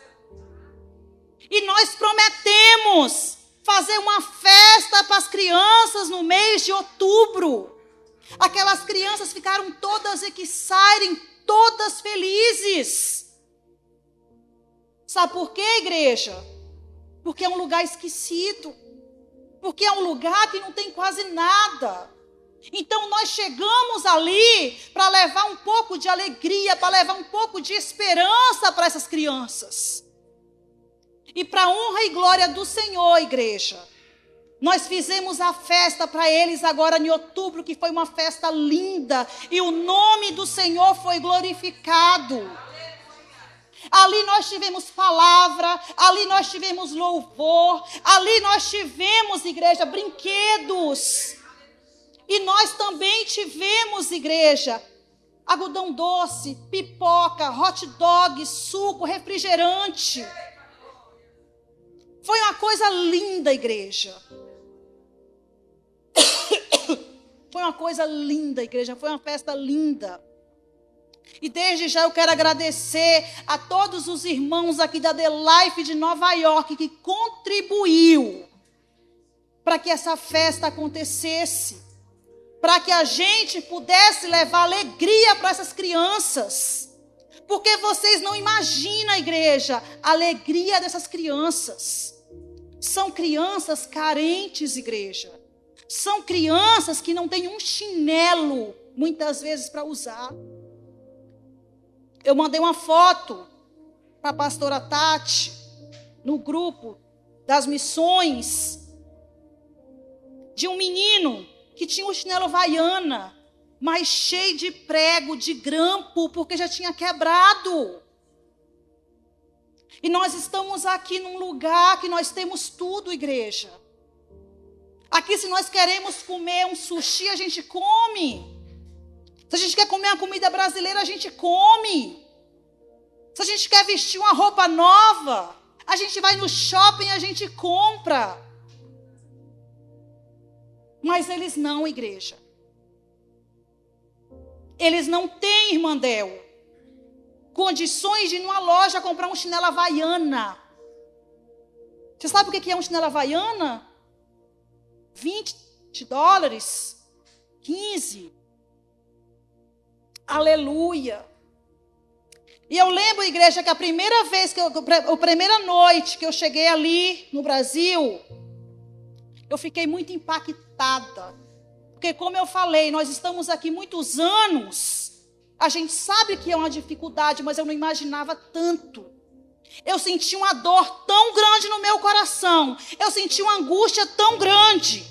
Speaker 1: E nós prometemos fazer uma festa para as crianças no mês de outubro. Aquelas crianças ficaram todas excited, todas felizes. Sabe por quê, igreja? Porque é um lugar esquecido. Porque é um lugar que não tem quase nada. Então nós chegamos ali para levar um pouco de alegria, para levar um pouco de esperança para essas crianças. E para a honra e glória do Senhor, igreja, nós fizemos a festa para eles agora em outubro, que foi uma festa linda. E o nome do Senhor foi glorificado. Ali nós tivemos palavra, ali nós tivemos louvor, ali nós tivemos, igreja, brinquedos. E nós também tivemos, igreja, algodão doce, pipoca, hot dog, suco, refrigerante. Foi uma coisa linda, igreja. Foi uma coisa linda, igreja. Foi uma festa linda. E desde já eu quero agradecer a todos os irmãos aqui da The Life de Nova York que contribuiu para que essa festa acontecesse, para que a gente pudesse levar alegria para essas crianças. Porque vocês não imaginam, igreja, a alegria dessas crianças. São crianças carentes, igreja. São crianças que não têm um chinelo, muitas vezes, para usar. Eu mandei uma foto para a pastora Tati, no grupo das missões, de um menino que tinha um chinelo Havaiana, mas cheio de prego, de grampo, porque já tinha quebrado. E nós estamos aqui num lugar que nós temos tudo, igreja. Aqui, se nós queremos comer um sushi, a gente come. Se a gente quer comer uma comida brasileira, a gente come. Se a gente quer vestir uma roupa nova, a gente vai no shopping e a gente compra. Mas eles não, igreja. Eles não têm, irmã Del, condições de ir numa loja comprar um chinelo Havaiana. Você sabe o que é um chinelo Havaiana? $20, 15. Aleluia. E eu lembro, igreja, que a primeira vez a primeira noite que eu cheguei ali no Brasil, eu fiquei muito impactada. Porque, como eu falei, nós estamos aqui muitos anos. A gente sabe que é uma dificuldade, mas eu não imaginava tanto. Eu senti uma dor tão grande no meu coração. Eu senti uma angústia tão grande.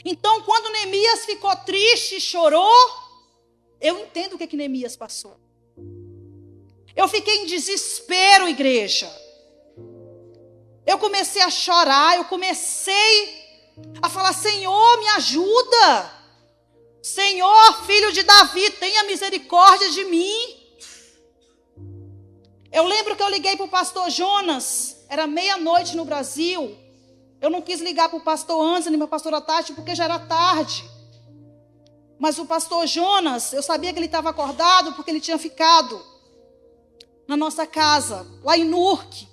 Speaker 1: Então, quando Neemias ficou triste e chorou, eu entendo o que Neemias passou. Eu fiquei em desespero, igreja. Eu comecei a chorar, eu comecei a falar: Senhor, me ajuda. Senhor, filho de Davi, tenha misericórdia de mim. Eu lembro que eu liguei para o pastor Jonas, era meia-noite no Brasil. Eu não quis ligar para o pastor Anderson nem para a pastora Tati, porque já era tarde. Mas o pastor Jonas, eu sabia que ele estava acordado, porque ele tinha ficado na nossa casa, lá em Nurque.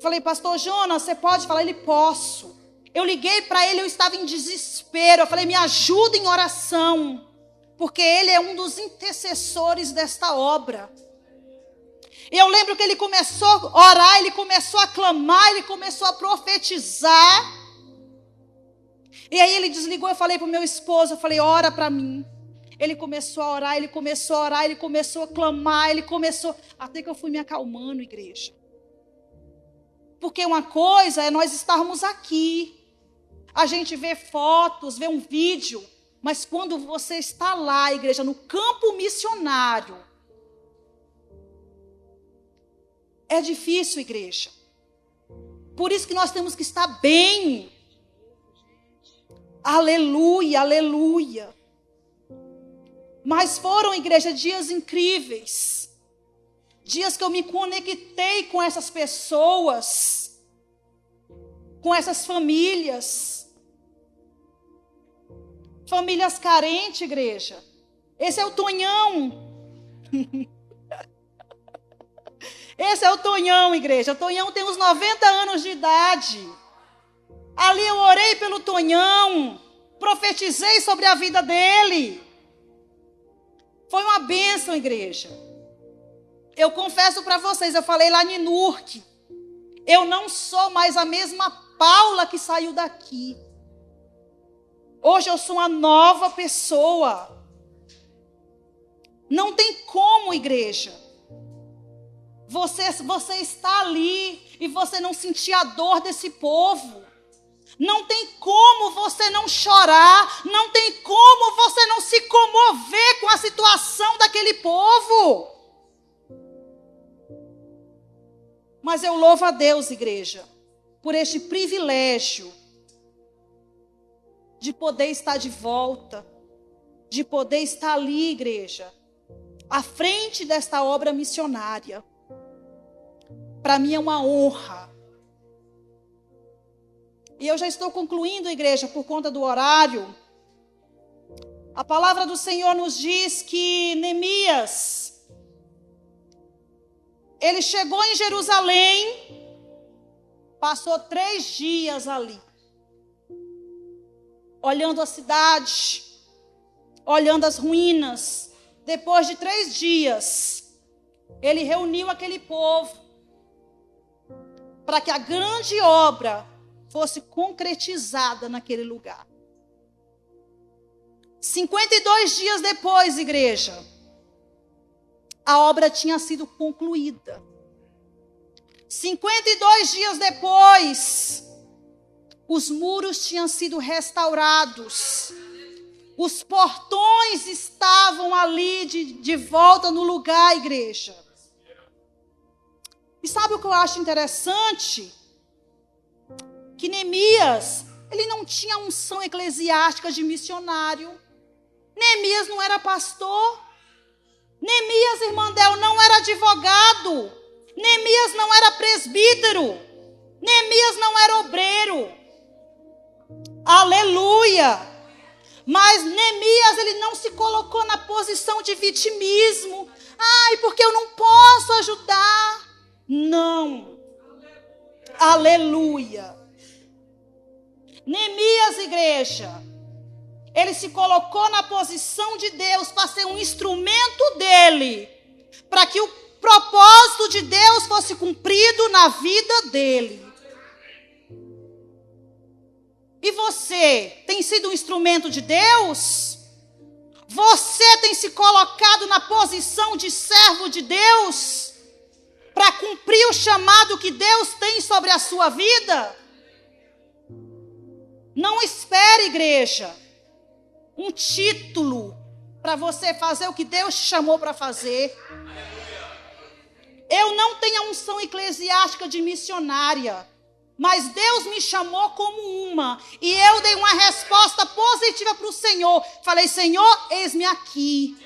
Speaker 1: Falei: pastor Jonas, você pode falar? Ele: posso. Eu liguei para ele, eu estava em desespero. Eu falei: me ajuda em oração, porque ele é um dos intercessores desta obra. E eu lembro que ele começou a orar, ele começou a clamar, ele começou a profetizar. E aí ele desligou, eu falei para o meu esposo, eu falei: ora para mim. Ele começou a orar, ele começou a orar, ele começou a clamar, ele começou... Até que eu fui me acalmando, igreja. Porque uma coisa é nós estarmos aqui. A gente vê fotos, vê um vídeo. Mas quando você está lá, igreja, no campo missionário, é difícil, igreja. Por isso que nós temos que estar bem. Aleluia, aleluia. Mas foram, igreja, dias incríveis. Dias que eu me conectei com essas pessoas, com essas famílias. Famílias carentes, igreja. Esse é o Tonhão. Esse é o Tonhão, igreja. O Tonhão tem uns 90 anos de idade. Ali eu orei pelo Tonhão, profetizei sobre a vida dele. Foi uma bênção, igreja. Eu confesso para vocês, eu falei lá em Nurque, eu não sou mais a mesma Paula que saiu daqui. Hoje eu sou uma nova pessoa. Não tem como, igreja, você está ali e você não sentir a dor desse povo. Não tem como você não chorar, não tem como você não se comover com a situação daquele povo. Mas eu louvo a Deus, igreja, por este privilégio de poder estar de volta, de poder estar ali, igreja, à frente desta obra missionária. Para mim é uma honra. E eu já estou concluindo, igreja, por conta do horário. A palavra do Senhor nos diz que Neemias, ele chegou em Jerusalém, passou 3 dias ali, olhando a cidade, olhando as ruínas. Depois de 3 dias, ele reuniu aquele povo para que a grande obra fosse concretizada naquele lugar. 52 dias depois, igreja, a obra tinha sido concluída. 52 dias depois, os muros tinham sido restaurados. Os portões estavam ali de volta no lugar, igreja. E sabe o que eu acho interessante? Que Neemias, ele não tinha unção eclesiástica de missionário. Neemias não era pastor. Neemias, irmã Del, não era advogado. Neemias não era presbítero. Neemias não era obreiro. Aleluia! Mas Neemias, ele não se colocou na posição de vitimismo. Ai, porque eu não posso ajudar. Não. Aleluia. Neemias, igreja, ele se colocou na posição de Deus para ser um instrumento dele, para que o propósito de Deus fosse cumprido na vida dele. E você tem sido um instrumento de Deus? Você tem se colocado na posição de servo de Deus para cumprir o chamado que Deus tem sobre a sua vida? Não espere, igreja, um título para você fazer o que Deus te chamou para fazer. Eu não tenho a unção eclesiástica de missionária, mas Deus me chamou como uma, e eu dei uma resposta positiva para o Senhor. Falei, Senhor, eis-me aqui.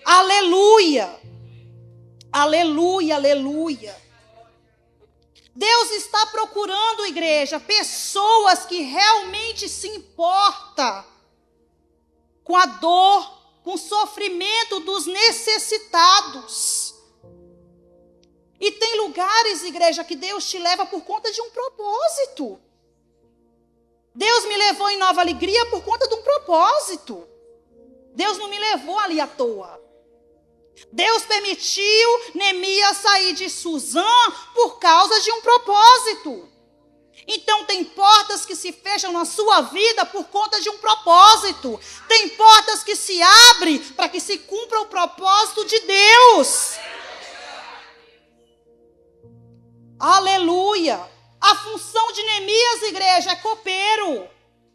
Speaker 1: Aleluia, aleluia, aleluia. Deus está procurando, igreja, pessoas que realmente se importam com a dor, com o sofrimento dos necessitados. E tem lugares, igreja, que Deus te leva por conta de um propósito. Deus me levou em Nova Alegria por conta de um propósito. Deus não me levou ali à toa. Deus permitiu Neemias sair de Suzã por causa de um propósito. Então tem portas que se fecham na sua vida por conta de um propósito. Tem portas que se abrem para que se cumpra o propósito de Deus. Aleluia! A função de Neemias, igreja, é copeiro.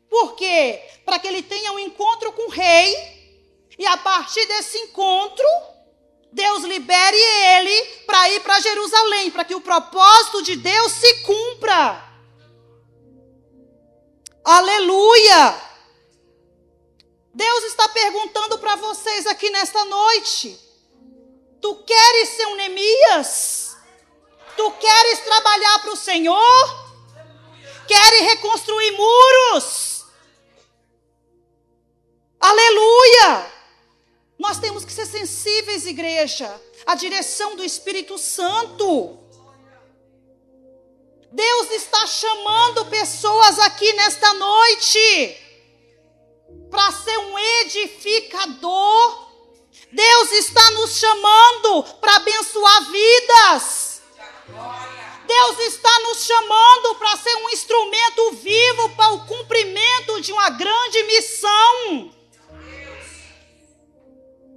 Speaker 1: Por quê? Para que ele tenha um encontro com o rei. E a partir desse encontro, Deus libere ele para ir para Jerusalém, para que o propósito de Deus se cumpra. Aleluia! Deus está perguntando para vocês aqui nesta noite: tu queres ser um Neemias? Tu queres trabalhar para o Senhor? Queres reconstruir muros? Aleluia! Nós temos que ser sensíveis, igreja, à direção do Espírito Santo. Deus está chamando pessoas aqui nesta noite para ser um edificador. Deus está nos chamando para abençoar vidas. Deus está nos chamando para ser um instrumento vivo para o cumprimento de uma grande missão.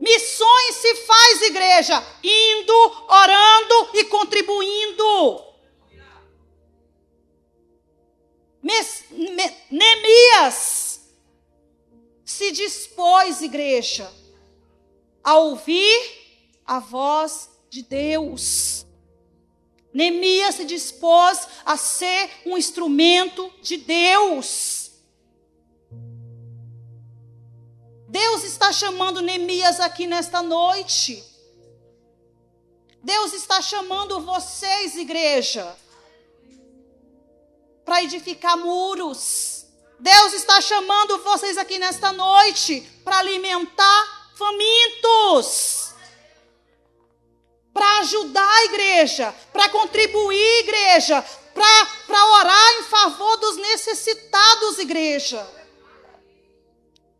Speaker 1: Missões se faz, igreja, indo, orando e contribuindo. Neemias se dispôs, igreja, a ouvir a voz de Deus. Neemias se dispôs a ser um instrumento de Deus. Deus está chamando Neemias aqui nesta noite. Deus está chamando vocês, igreja, para edificar muros. Deus está chamando vocês aqui nesta noite para alimentar famintos, para ajudar a igreja, para contribuir, igreja, para orar em favor dos necessitados, igreja.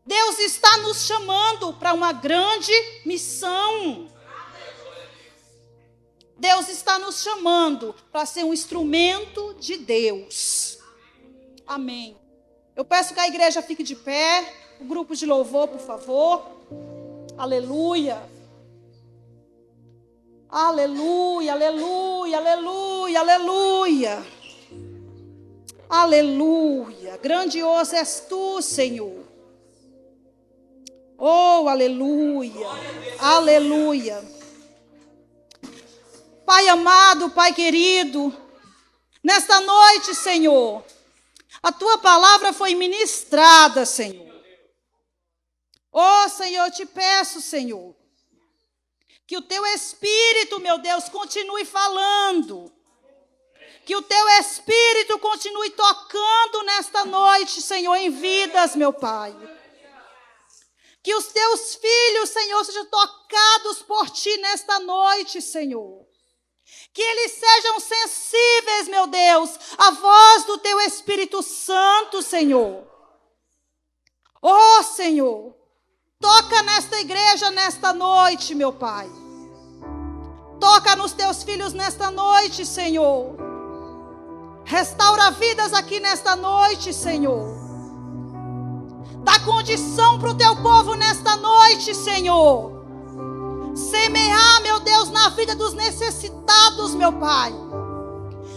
Speaker 1: Deus está nos chamando para uma grande missão. Deus está nos chamando para ser um instrumento de Deus. Amém. Eu peço que a igreja fique de pé. O grupo de louvor, por favor. Aleluia. Aleluia, aleluia, aleluia, aleluia. Aleluia. Grandioso és tu, Senhor. Oh, aleluia. Aleluia. Pai amado, Pai querido, nesta noite, Senhor, a tua palavra foi ministrada, Senhor. Oh, Senhor, eu te peço, Senhor, que o teu Espírito, meu Deus, continue falando. Que o teu Espírito continue tocando nesta noite, Senhor, em vidas, meu Pai. Que os teus filhos, Senhor, sejam tocados por ti nesta noite, Senhor. Que eles sejam sensíveis, meu Deus, à voz do teu Espírito Santo, Senhor. Oh, Senhor, toca nesta igreja nesta noite, meu Pai. Toca nos teus filhos nesta noite, Senhor. Restaura vidas aqui nesta noite, Senhor. Dá condição para o teu povo nesta noite, Senhor. Semear, meu Deus, na vida dos necessitados, meu Pai.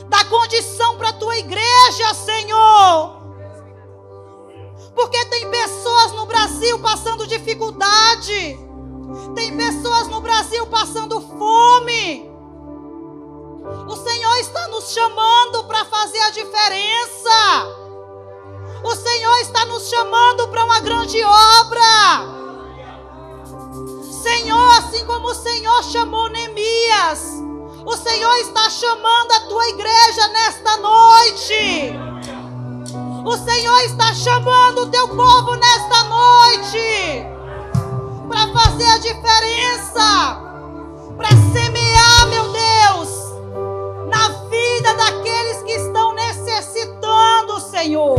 Speaker 1: Dá condição para a tua igreja, Senhor. Porque tem pessoas no Brasil passando dificuldade. Tem pessoas no Brasil passando fome. O Senhor está nos chamando para fazer a diferença. O Senhor está nos chamando para uma grande obra. Senhor, assim como o Senhor chamou Neemias, o Senhor está chamando a tua igreja nesta noite. O Senhor está chamando o teu povo nesta noite para fazer a diferença, para semear, meu Deus, na vida daqueles que estão necessitando, Senhor.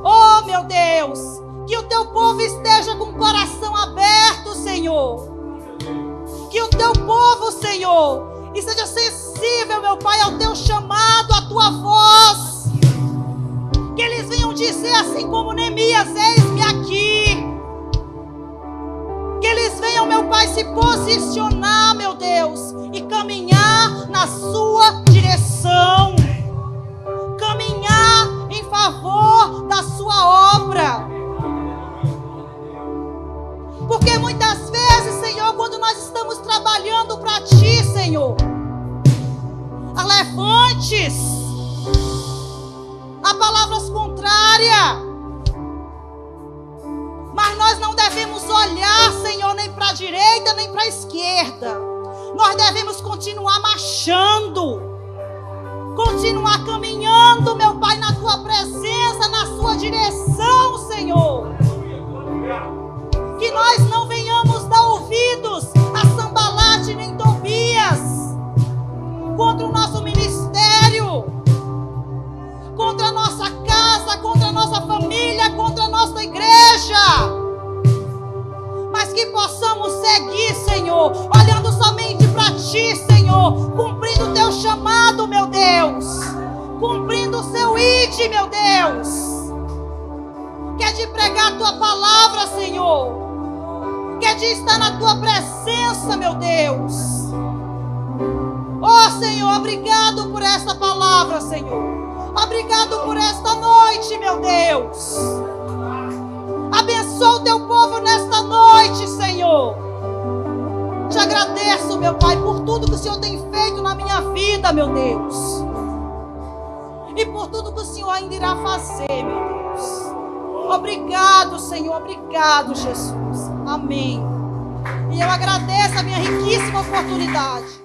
Speaker 1: Oh, meu Deus, que o teu povo esteja com o coração aberto, Senhor. Que o teu povo, Senhor, esteja sensível, meu Pai, ao teu chamado, à tua voz. Que eles venham dizer assim como Neemias: eis-me aqui. Que eles venham, meu Pai, se posicionar, meu Deus, e caminhar na sua direção. Caminhar em favor da sua obra. Porque muitas vezes, Senhor, quando nós estamos trabalhando para ti, Senhor, há levantes, há palavras contrárias. Mas nós não devemos olhar, Senhor, nem para a direita, nem para a esquerda. Nós devemos continuar marchando, continuar caminhando, meu Pai, na tua presença, na sua direção, Senhor. Que nós não venhamos dar ouvidos a Sambalate nem Tobias contra o nosso ministério, contra a nossa casa, contra a nossa família, contra a nossa igreja. Mas que possamos seguir, Senhor, olhando somente para ti, Senhor, cumprindo o teu chamado, meu Deus, cumprindo o seu ide, meu Deus, que é de pregar a tua palavra, Senhor, que é de estar na tua presença, meu Deus. Oh, Senhor, obrigado por esta palavra, Senhor. Obrigado por esta noite, meu Deus. Abençoa o teu povo nesta noite, Senhor. Te agradeço, meu Pai, por tudo que o Senhor tem feito na minha vida, meu Deus. E por tudo que o Senhor ainda irá fazer, meu Deus. Obrigado, Senhor. Obrigado, Jesus. Amém. E eu agradeço a minha riquíssima oportunidade